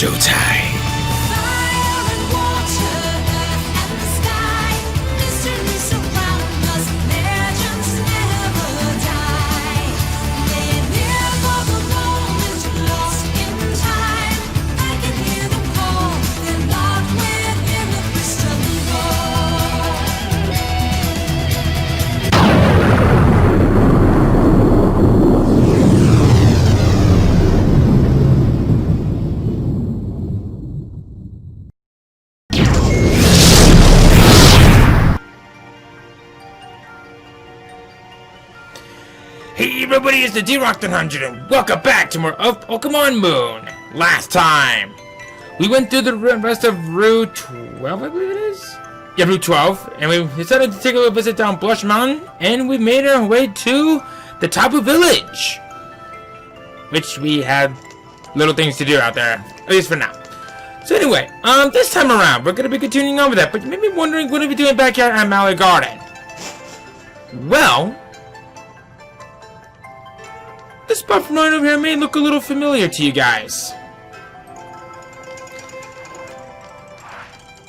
showtime. Hey everybody, it's the D-Rock100 and welcome back to more of Pokemon Moon. Last time, we went through the rest of Route 12, I believe it is? Yeah, Route 12, and we decided to take a little visit down Blush Mountain, and we made our way to the Tapu Village. Which we had little things to do out there, at least for now. So anyway, this time around, we're going to be continuing on with that, but you may be wondering what are we doing back here at Mallow Garden? Well, this spot from right over here may look a little familiar to you guys.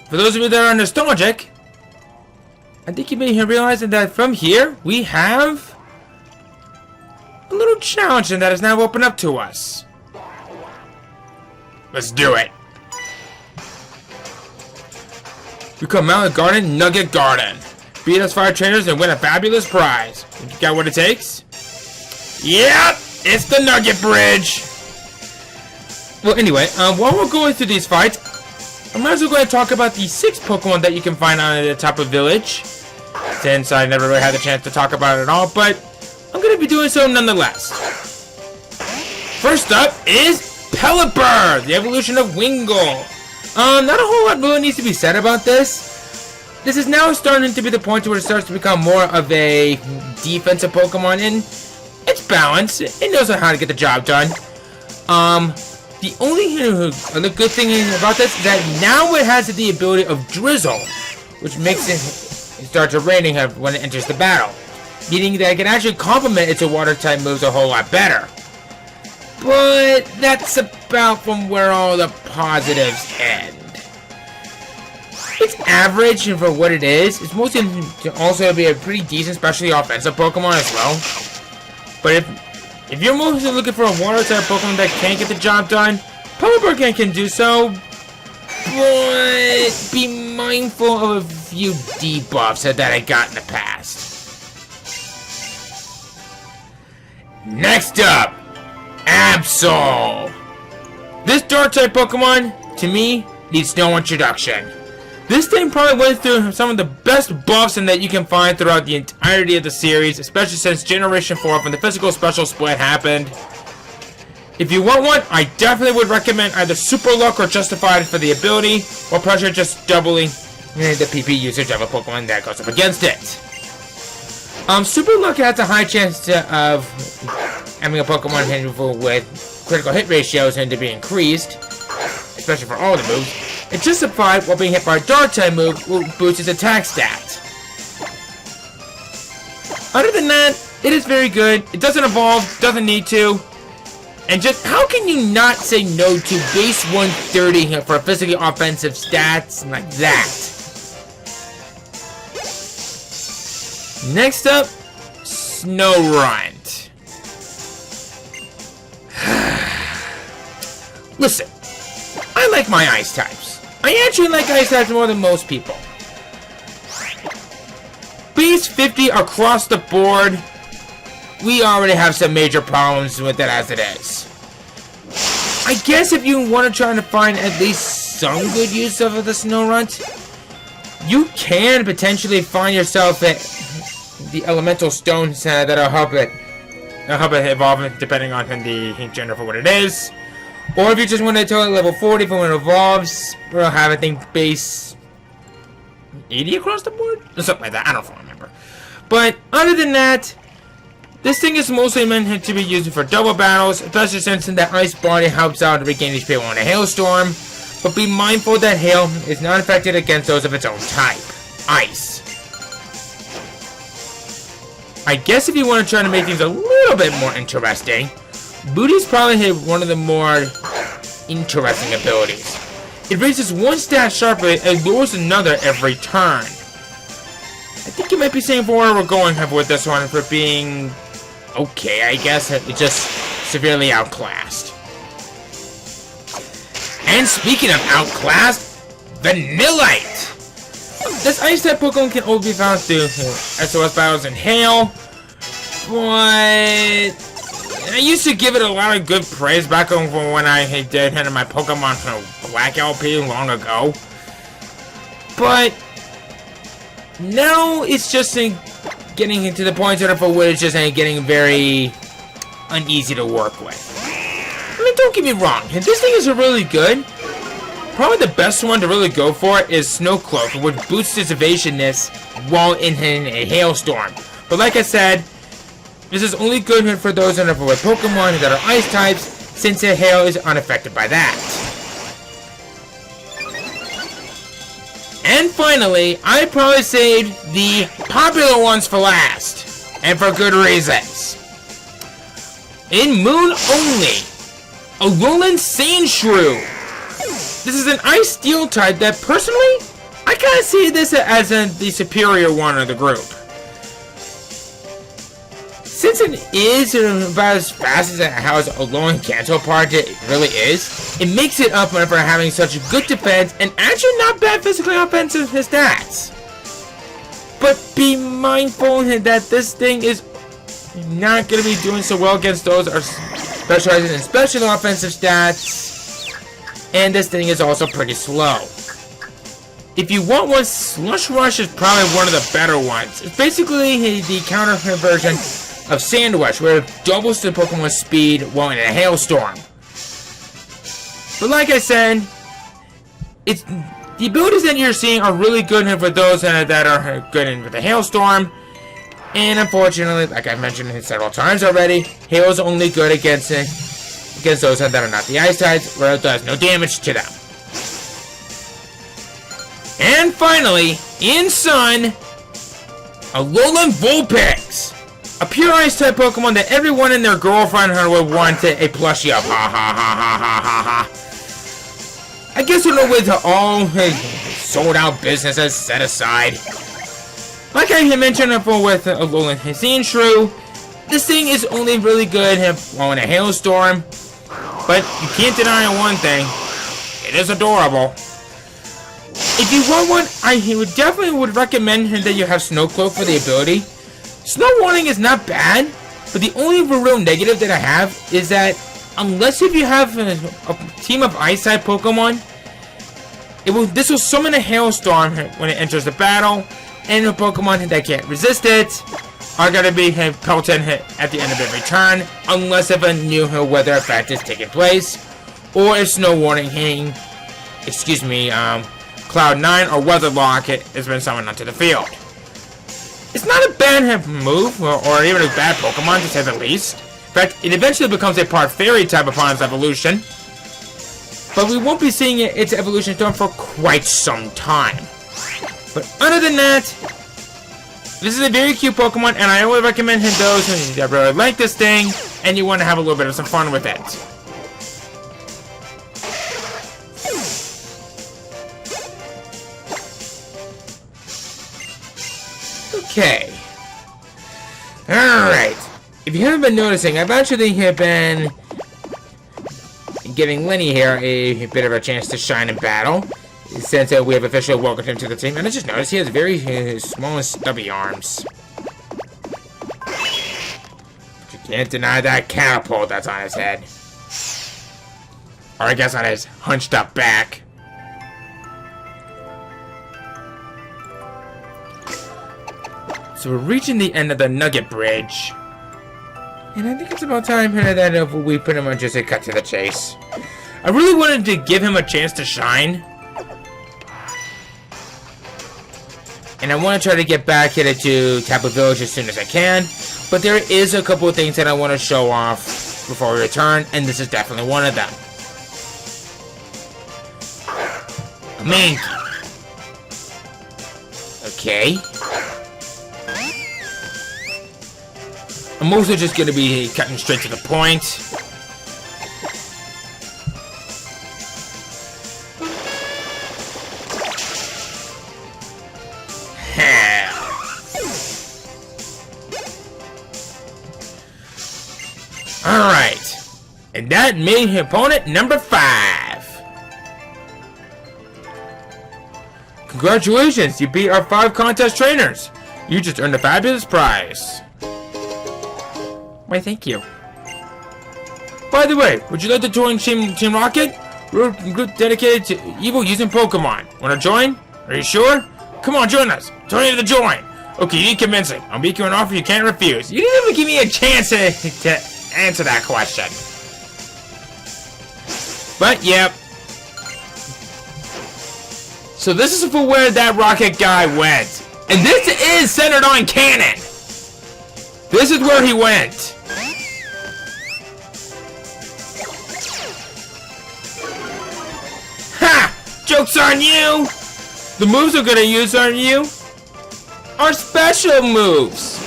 For those of you that are nostalgic, I think you may realize that from here we have a little challenge that has now opened up to us. Let's do it. Become Mallow Garden Nugget Garden. Beat us fire trainers and win a fabulous prize. You got what it takes? Yep! It's the Nugget Bridge! Well, anyway, while we're going through these fights, I might as well go ahead and talk about the 6 Pokemon that you can find on the Tapu Village. Since I never really had the chance to talk about it at all, but I'm going to be doing so nonetheless. First up is Pelipper, the evolution of Wingull. Not a whole lot really needs to be said about this. This is now starting to be the point where it starts to become more of a defensive Pokemon, and it's balanced. It knows how to get the job done. The only other good thing about this is that now it has the ability of Drizzle, which makes it start to raining when it enters the battle, meaning that it can actually complement its water-type moves a whole lot better. But that's about from where all the positives end. It's average for what it is. It's mostly to also be a pretty decent, especially offensive Pokemon as well. But if you're mostly looking for a water-type Pokemon that can't get the job done, Pelipper can do so. But be mindful of a few debuffs that I got in the past. Next up, Absol. This Dark-type Pokemon, to me, needs no introduction. This thing probably went through some of the best buffs that you can find throughout the entirety of the series, especially since Generation 4 when the physical special split happened. If you want one, I definitely would recommend either Super Luck or Justified for the ability, or Pressure just doubling the PP usage of a Pokemon that goes up against it. Super Luck has a high chance of having a Pokemon with critical hit ratios and to be increased, especially for all the moves. It's Justified while being hit by a Dark-type move will boost its attack stat. Other than that, it is very good. It doesn't evolve, doesn't need to. And just, how can you not say no to base 130 for physically offensive stats like that? Next up, Snorunt. Listen, I like my ice types. I actually like ice types more than most people. Base 50 across the board, we already have some major problems with it as it is. I guess if you want to try to find at least some good use of the Snorunt, you can potentially find yourself at the elemental stones that'll help it evolve depending on the gender for what it is. Or if you just want to tell it level 40 for when it evolves, we'll have I think base 80 across the board? Or something like that, I don't remember. But other than that, this thing is mostly meant to be used for double battles, especially since that ice body helps out to regain HP on a hailstorm. But be mindful that hail is not affected against those of its own type, ice. I guess if you want to try to make things a little bit more interesting, Booty's probably one of the more interesting abilities. It raises one stat sharply and lowers another every turn. I think you might be saying for where we're going with this one for being okay, I guess. It's just severely outclassed. And speaking of outclassed, Vanillite! This ice-type Pokemon can only be found through SOS battles in Hail, but I used to give it a lot of good praise back when I did handle my Pokemon from Black LP long ago. But now it's just getting into the point of where it's just getting very uneasy to work with. I mean, don't get me wrong, this thing is really good. Probably the best one to really go for is Snow Cloak, which boosts its evasiveness while in a hailstorm. But like I said, this is only good for those that are with Pokemon that are ice types, since the hail is unaffected by that. And finally, I probably saved the popular ones for last, and for good reasons. In Moon only, Alolan Sandshrew. This is an Ice Steel type that, personally, I kind of see this as the superior one of the group. Since it is about as fast as how its Alolan Kanto part it really is, it makes it up for having such good defense and actually not bad physically offensive stats. But be mindful that this thing is not going to be doing so well against those that are specializing in special offensive stats. And this thing is also pretty slow. If you want one, Slush Rush is probably one of the better ones. It's basically the counter version of Sandwich, where it doubles the Pokemon's speed while in a hailstorm. But like I said, the abilities that you're seeing are really good for those that are good in the hailstorm. And unfortunately, like I mentioned several times already, hail is only good against those that are not the ice types, where it does no damage to them. And finally, in Sun, Alolan Vulpix, a pure ice type Pokemon that everyone and their girlfriend would want a plushie of. Ha ha ha ha ha ha ha. I guess we're with all sold out businesses set aside. Like I had mentioned before with Alolan Sandshrew, this thing is only really good while in a hailstorm. But you can't deny one thing, it is adorable. If you want one, I definitely recommend that you have Snow Cloak for the ability. Snow Warning is not bad, but the only real negative that I have is that unless if you have a team of Ice type Pokemon, this will summon a hailstorm when it enters the battle, and the Pokemon that can't resist it are going to be pelted at the end of every turn, unless if a new weather effect is taking place, or if Snow Warning Cloud 9 or Weather Lock has been summoned onto the field. It's not a bad move, or even a bad Pokemon to say the least. In fact, it eventually becomes a part Fairy type upon its evolution, but we won't be seeing its evolution done for quite some time. But other than that, this is a very cute Pokemon, and I always recommend those who really like this thing, and you want to have a little bit of some fun with it. Okay. Alright. If you haven't been noticing, I've actually been giving Lenny here a bit of a chance to shine in battle, since we have officially welcomed him to the team. And I just noticed he has very small and stubby arms. But you can't deny that catapult that's on his head. Or I guess on his hunched up back. So we're reaching the end of the Nugget Bridge. And I think it's about time that we pretty much just cut to the chase. I really wanted to give him a chance to shine. And I want to try to get back here to Tapu Village as soon as I can. But there is a couple of things that I want to show off before we return, and this is definitely one of them. A Mankey. Okay. I'm also just going to be cutting straight to the point. And that made him opponent number 5. Congratulations, you beat our 5 contest trainers. You just earned a fabulous prize. Why, thank you. By the way, would you like to join Team Rocket? We're a group dedicated to evil using Pokemon. Wanna join? Are you sure? Come on, join us. Tell you to join. Okay, you need convincing. I'll make you an offer you can't refuse. You didn't even give me a chance to answer that question. But, yep. So this is for where that rocket guy went. And this is centered on canon. This is where he went. Ha! Joke's on you! The moves we're gonna use on you are special moves.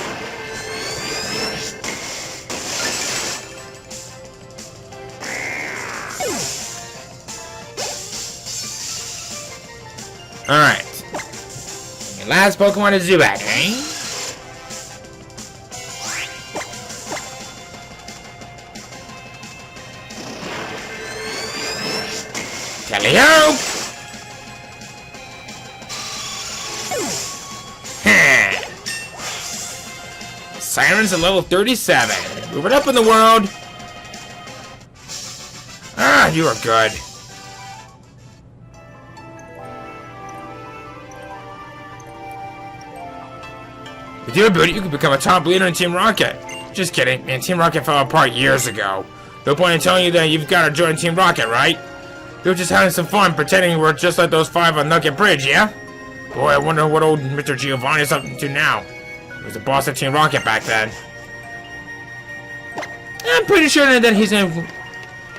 Alright. Your last Pokemon is Zubat, eh? Tally-ho! Siren's at level 37. Moving up in the world. Ah, you are good. With your ability, you can become a top leader in Team Rocket. Just kidding, man. Team Rocket fell apart years ago. No point in telling you that you've got to join Team Rocket, right? You're just having some fun pretending we're just like those 5 on Nugget Bridge, yeah? Boy, I wonder what old Mr. Giovanni's up to now. He was the boss of Team Rocket back then. I'm pretty sure that he's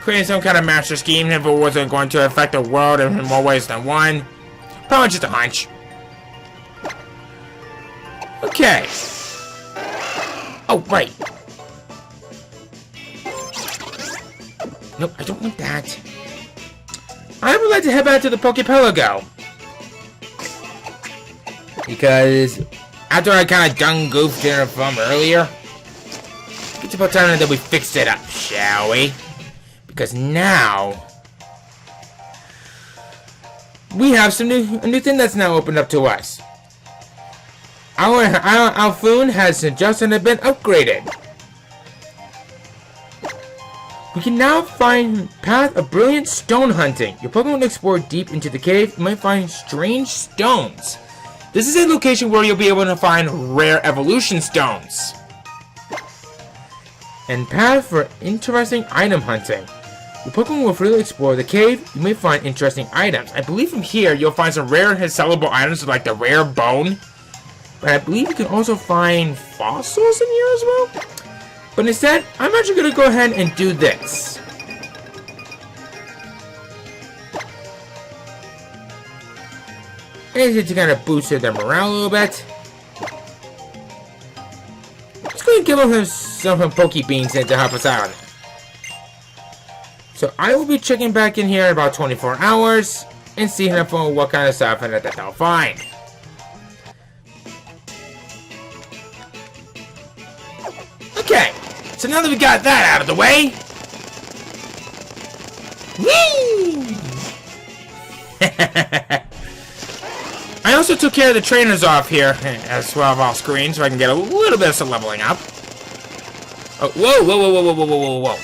creating some kind of master scheme if it wasn't going to affect the world in more ways than one. Probably just a hunch. Okay. Oh, right. Nope, I don't want that. I would like to head back to the Pokepelago. Because after I kind of done goofed in from earlier, it's about time that we fixed it up, shall we? Because now we have a new thing that's now opened up to us. Our Alphoon has just been upgraded. We can now find Path of Brilliant Stone Hunting. Your Pokemon will explore deep into the cave. You might find strange stones. This is a location where you'll be able to find rare evolution stones. And Path for Interesting Item Hunting. Your Pokemon will freely explore the cave. You may find interesting items. I believe from here you'll find some rare and sellable items like the rare bone. But I believe you can also find fossils in here as well. But instead, I'm actually going to go ahead and do this. And to kind of boost their morale a little bit. Let's go and give them some Poke Beans to help us out. So I will be checking back in here in about 24 hours and seeing what kind of stuff that they'll find. Okay, so now that we got that out of the way, whee! I also took care of the trainers off here as well off screen, so I can get a little bit of some leveling up. Oh, whoa, whoa, whoa, whoa, whoa, whoa, whoa, whoa!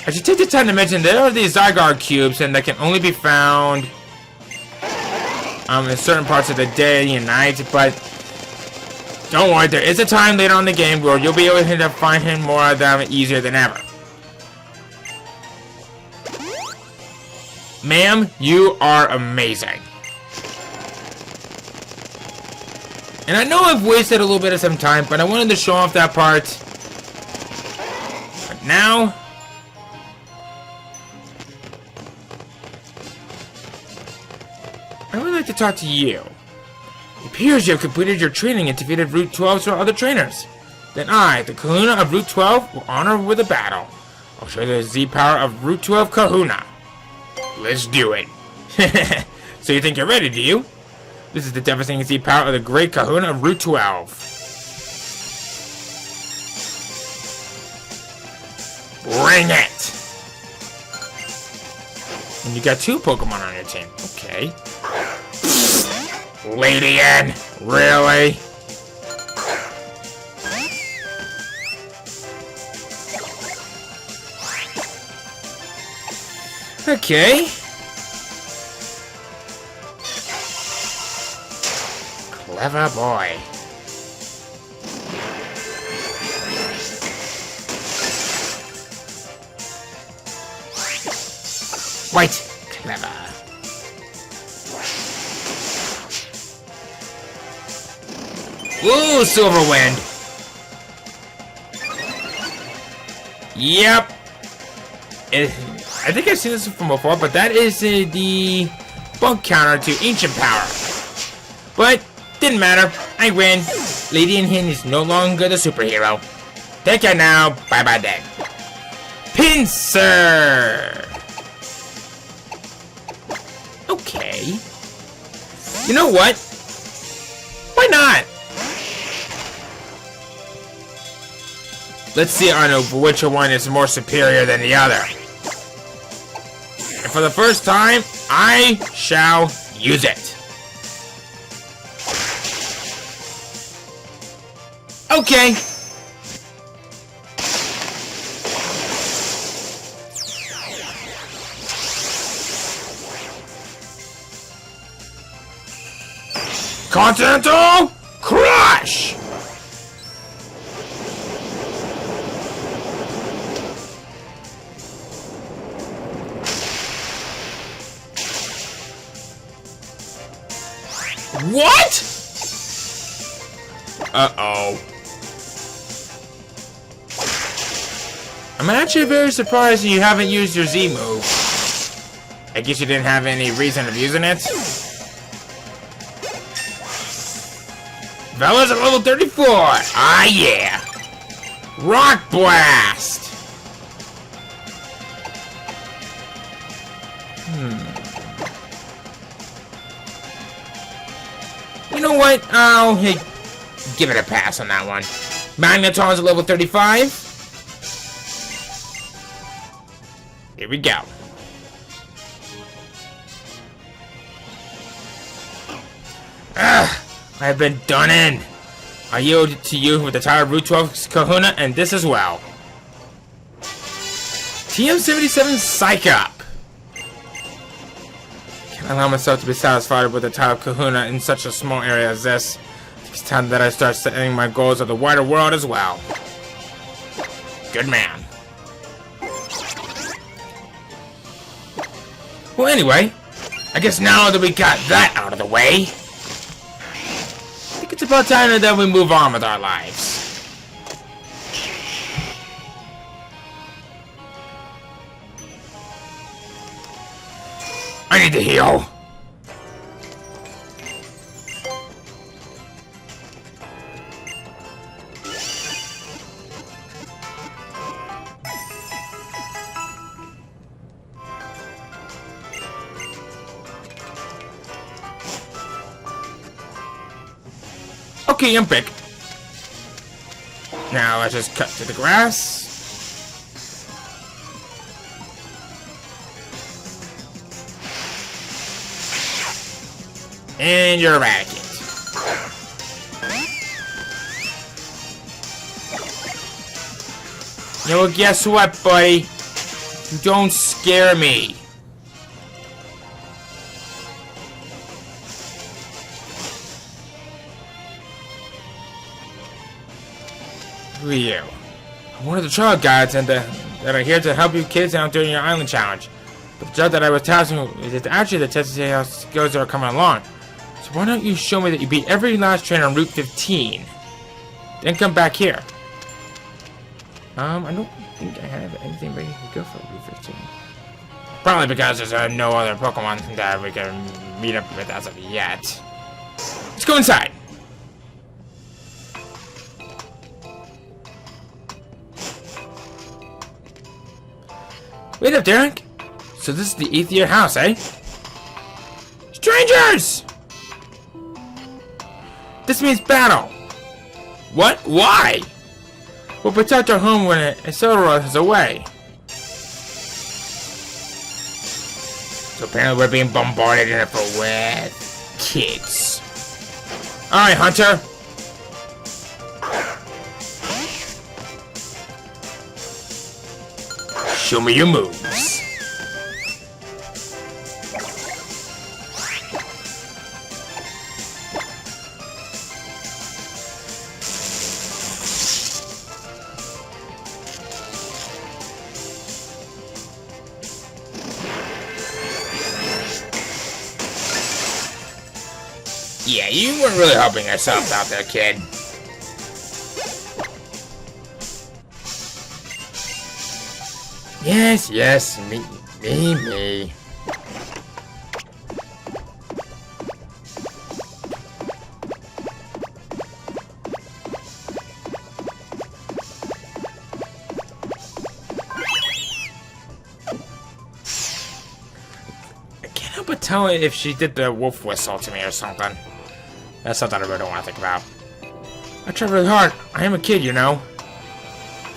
I should take the time to mention there are these Zygarde cubes, and they can only be found in certain parts of the day and night, but don't worry, there is a time later on in the game where you'll be able to find more of them easier than ever. Ma'am, you are amazing. And I know I've wasted a little bit of some time, but I wanted to show off that part. But now, I would like to talk to you. It appears you have completed your training and defeated Route 12's other trainers. Then I, the Kahuna of Route 12, will honor with a battle. I'll show you the Z-power of Route 12 Kahuna. Let's do it. So you think you're ready, do you? This is the devastating Z-power of the great Kahuna of Route 12. Bring it! And you got 2 Pokemon on your team. Okay. Lady N, really? Okay. Clever boy. Quite clever. Ooh, Silverwind. Yep. I think I've seen this from before, but that is the bug counter to Ancient Power. But, didn't matter. I win. Lady and Hin is no longer the superhero. Take care now. Bye-bye then. Pinsir! Okay. You know what? Why not? Let's see on which one is more superior than the other. And for the first time, I shall use it. Okay. Continental Crush! What? Uh-oh. I'm actually very surprised you haven't used your Z move. I guess you didn't have any reason of using it. Bella's at level 34. Ah, yeah. Rock Blast. You know what? I'll give it a pass on that one. Magneton's at level 35. Here we go. Ugh, I've been done in. I yield to you with the Tower of Route 12 Kahuna and this as well. TM77 Psych Up. Can't allow myself to be satisfied with the Tower of Kahuna in such a small area as this. It's time that I start setting my goals of the wider world as well. Good man. Well, anyway, I guess now that we got that out of the way, I think it's about time that we move on with our lives. I need to heal. Okay, I'm big. Now let's just cut to the grass. And you're eradicated. You know, guess what, buddy? You don't scare me. Who are you? I'm one of the child guides and that are here to help you kids out during your island challenge. But the job that I was tasked with is actually the test to see how skills are coming along. So why don't you show me that you beat every last trainer on Route 15? Then come back here. I don't think I have anything ready to go for Route 15. Probably because there's no other Pokemon that we can meet up with as of yet. Let's go inside. Wait up, Derek. So this is the 8th year house, eh? Strangers! This means battle. What? Why? We'll protect our home when Isildur is away. So apparently we're being bombarded in it with kids. Alright, Hunter. Show me your moves. Yeah, you weren't really helping yourself out there, kid. Yes, me. I can't help but tell if she did the wolf whistle to me or something. That's something I really don't want to think about. I tried really hard. I am a kid, you know.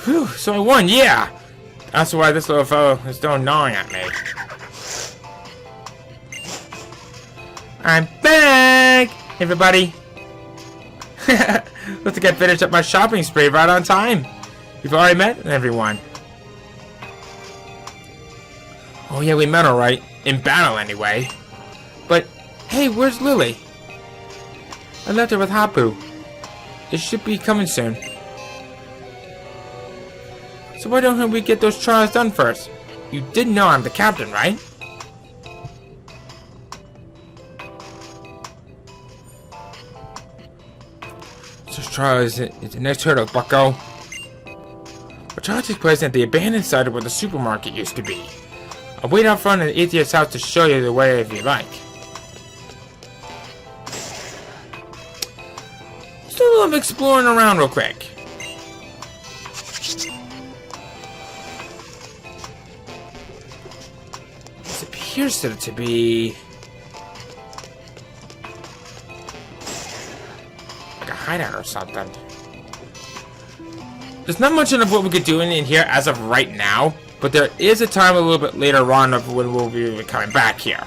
Whew, so I won, yeah! That's why this little fellow is still gnawing at me. I'm back, everybody. Looks like I finished up my shopping spree right on time. We've already met everyone. Oh yeah, we met alright. In battle, anyway. But, hey, where's Lily? I left her with Hapu. It should be coming soon. So why don't we get those trials done first? You did know I'm the captain, right? Those trials is the next hurdle, bucko. The trial takes place at the abandoned site of where the supermarket used to be. I'll wait out front of the atheist's house to show you the way if you like. Still love exploring around real quick. This appears to be like a hideout or something. There's not much of what we could do in here as of right now, but there is a time a little bit later on of when we'll be coming back here.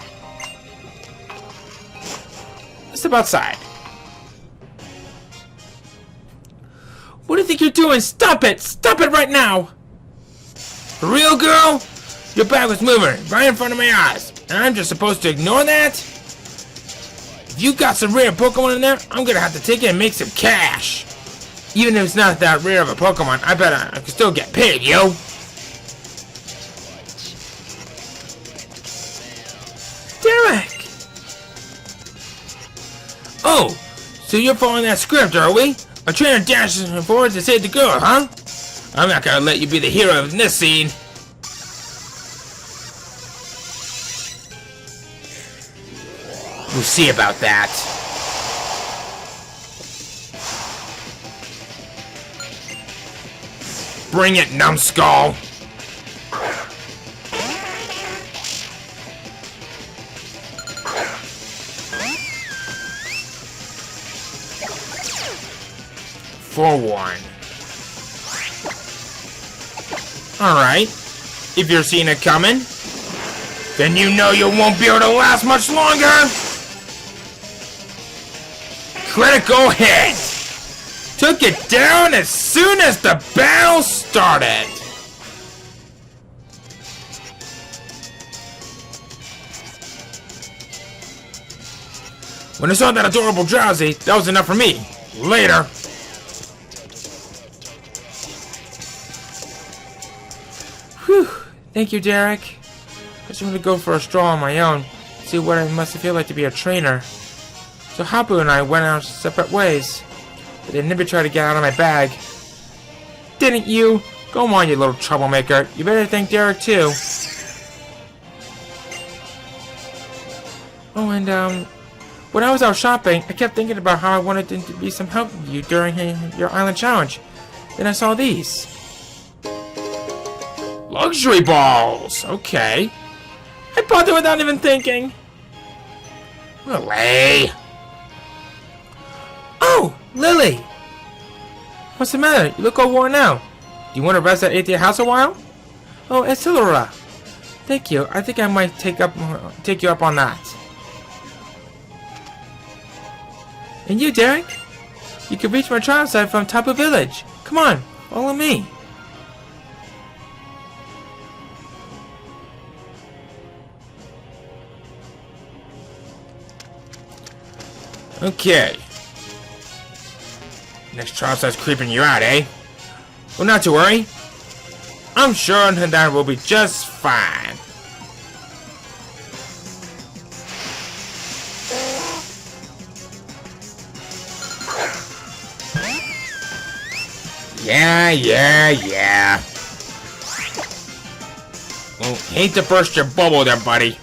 Let's step outside. What do you think you're doing? Stop it! Stop it right now! For real, girl? Your bag was moving right in front of my eyes, and I'm just supposed to ignore that? If you got some rare Pokemon in there, I'm gonna have to take it and make some cash. Even if it's not that rare of a Pokemon, I bet I can still get paid, yo! Derek! Oh, so you're following that script, are we? A trainer dashes forward to save the girl, huh? I'm not gonna let you be the hero in this scene. We'll see about that. Bring it, numbskull! For one. Alright. If you're seeing it coming, then you know you won't be able to last much longer! Critical hit! Took it down as soon as the battle started! When I saw that adorable Drowsy, that was enough for me. Later! Whew. Thank you, Derek. I just want to go for a stroll on my own, see what it must feel like to be a trainer. So Hapu and I went our separate ways, but they never tried to get out of my bag. Didn't you? Go on, you little troublemaker. You better thank Derek, too. Oh, and, when I was out shopping, I kept thinking about how I wanted to be some help with you during your island challenge. Then I saw these. Luxury balls! Okay. I bought them without even thinking. Lily! Oh! Lily! What's the matter? You look all worn out. Do you want to rest at your house a while? Oh, Essilora. Thank you. I think I might take you up on that. And you, Derek? You can reach my trial site from Tapu Village. Come on, follow me. Okay. Next trial site's creeping you out, eh? Well, not to worry. I'm sure that will be just fine. Yeah. Well, hate to burst your bubble there, buddy.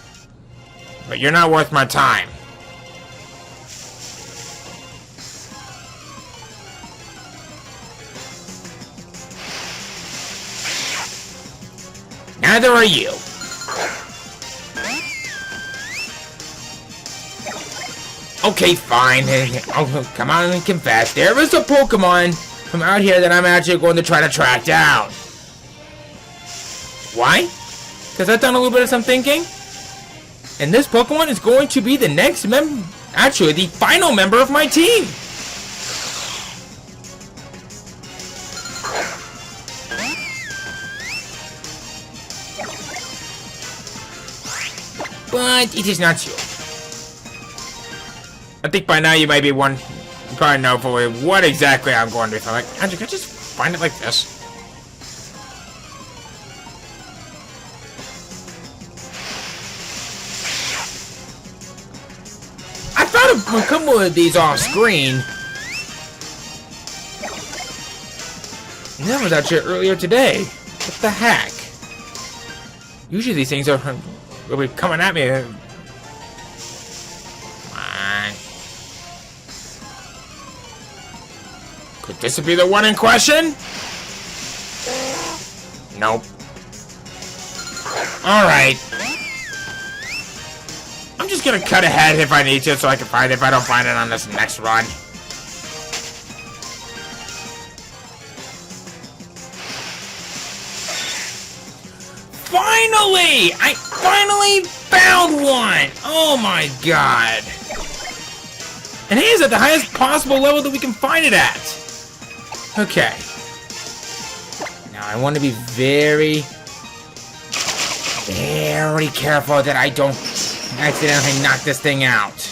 But you're not worth my time. Neither are you. Okay, fine. Oh, come on and confess. There is a Pokemon from out here that I'm actually going to try to track down. Why? Because I've done a little bit of some thinking. And this Pokemon is going to be the next actually the final member of my team. But it is not you. I think by now you might be one. You probably know fully what exactly I'm going to be. I'm like, Andrew, can I just find it like this? I found a couple of these off screen. And that was actually earlier today. What the heck? Usually these things will be coming at me. Could this be the one in question? Nope. Alright. I'm just gonna cut ahead if I need to so I can find it if I don't find it on this next run. Finally! I finally found one! Oh my god. And he is at the highest possible level that we can find it at. Okay. Now I want to be very careful that I don't accidentally knock this thing out.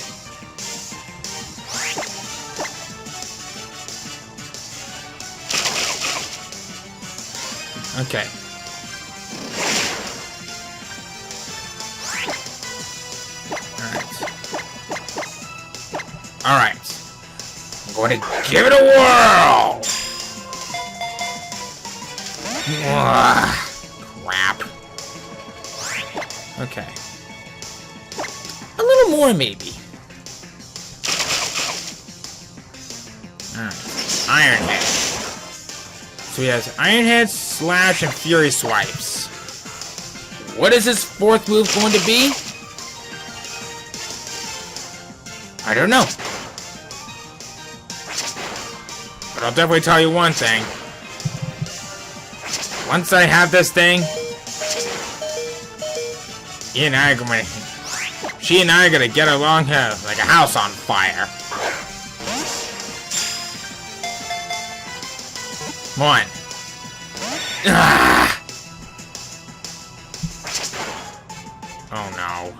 Okay. Alright. I'm going to give it a whirl! Crap. Okay. A little more, maybe. Alright. Iron Head. So he has Iron Head, Slash, and Fury Swipes. What is his fourth move going to be? I don't know. But I'll definitely tell you one thing. Once I have this thing, she and I are gonna get along here like a house on fire. One. Ah! Oh no.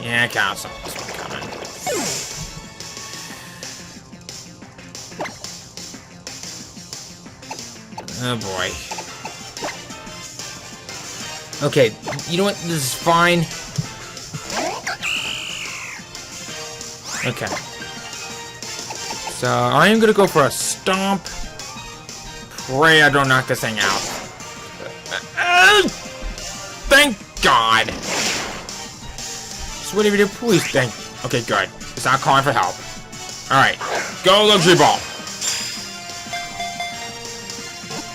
Yeah, I kinda saw this one coming. Oh boy. Okay, you know what? This is fine. Okay. So I am gonna go for a stomp. Pray I don't knock this thing out. Thank God. So whatever you do, please thank. Okay, good. It's not calling for help. All right, go luxury ball.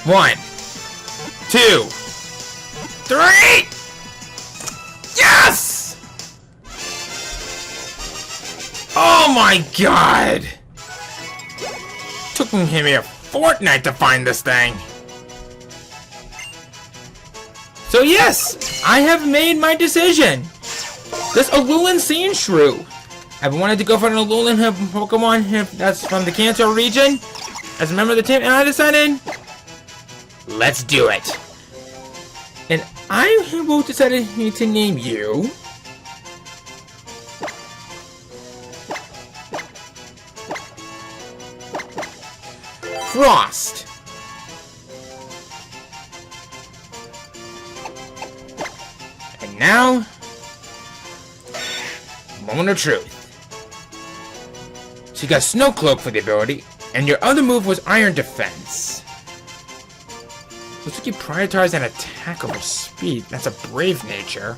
1, 2, 3. Yes! Oh my God! Took me a fortnight to find this thing. So yes, I have made my decision. This Alolan Sandshrew. I've wanted to go for an Alolan Pokemon that's from the Kanto region as a member of the team, and I decided, let's do it. And I have decided to name you Frost. And now, moment of truth. So you got Snow Cloak for the ability, and your other move was Iron Defense. Looks like you prioritize an attack over speed. That's a brave nature.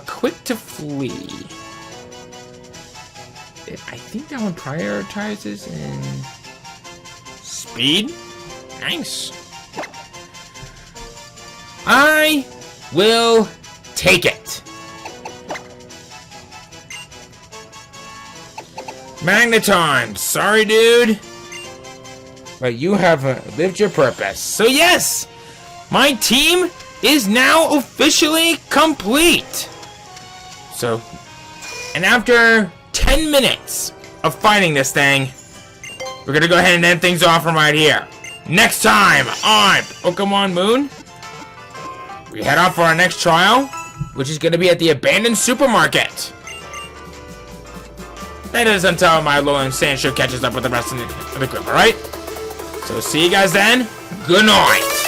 Quick to flee. I think that one prioritizes in speed. Nice. I will take it. Magneton. Sorry, dude. But you have lived your purpose. So yes, my team is now officially complete. So, and after 10 minutes of fighting this thing, we're gonna go ahead and end things off from right here. Next time on Pokemon Moon, we head off for our next trial, which is gonna be at the abandoned supermarket. That is until my Alolan Sandshrew catches up with the rest of the group, alright? So see you guys then. Good night.